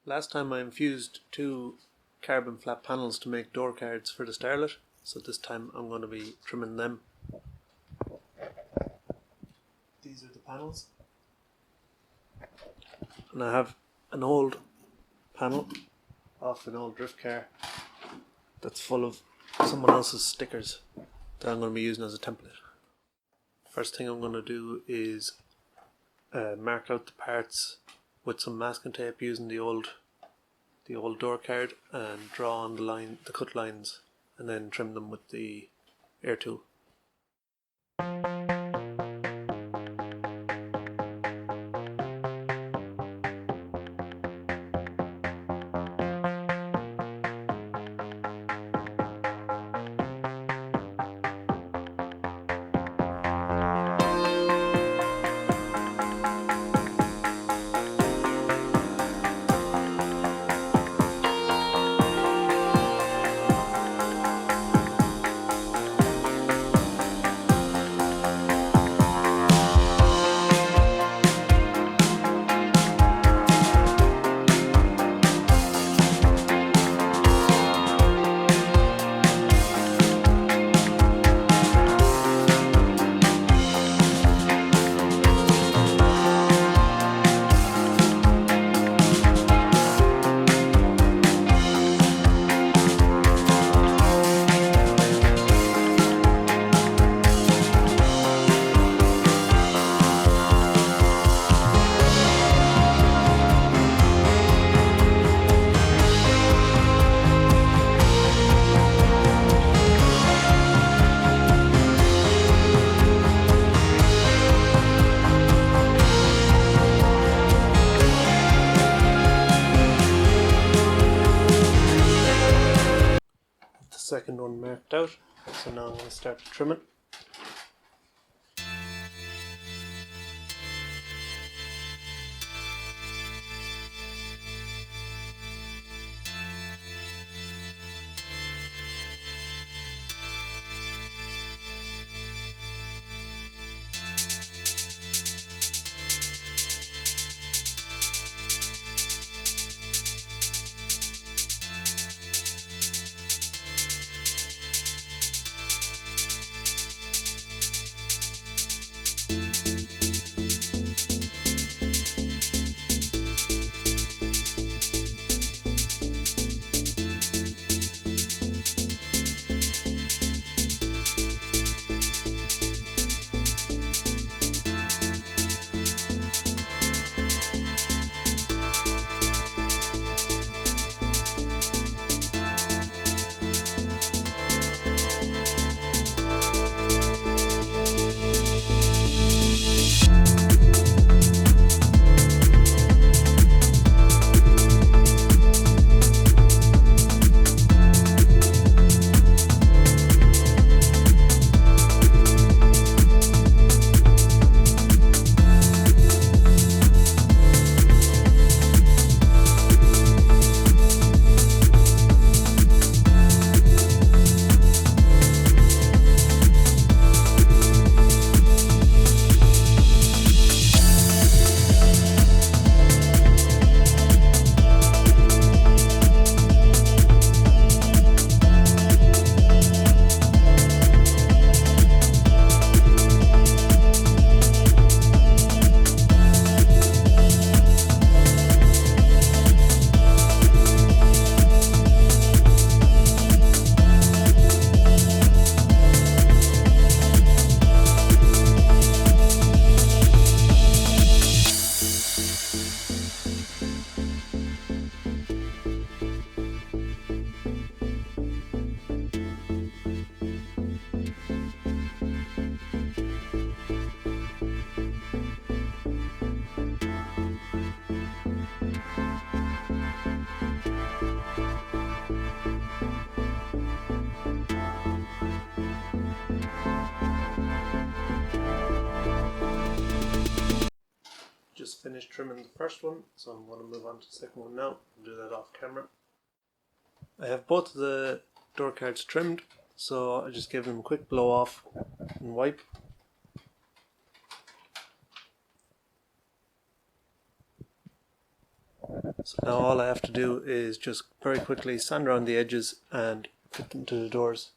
Last time I infused 2 carbon flat panels to make door cards for the starlet, so this time I'm going to be trimming them. These are the panels, and I have an old panel off an old drift car that's full of someone else's stickers that I'm going to be using as a template. First thing I'm going to do is mark out the parts with some masking tape using the old door card, and draw on the cut lines, and then trim them with the air tool. Second one marked out, so now I'm going to start to trim it. Just finished trimming the first one, so I'm going to move on to the second one now and do that off camera. I have both of the door cards trimmed, so I just give them a quick blow off and wipe. So now all I have to do is just very quickly sand around the edges and fit them to the doors.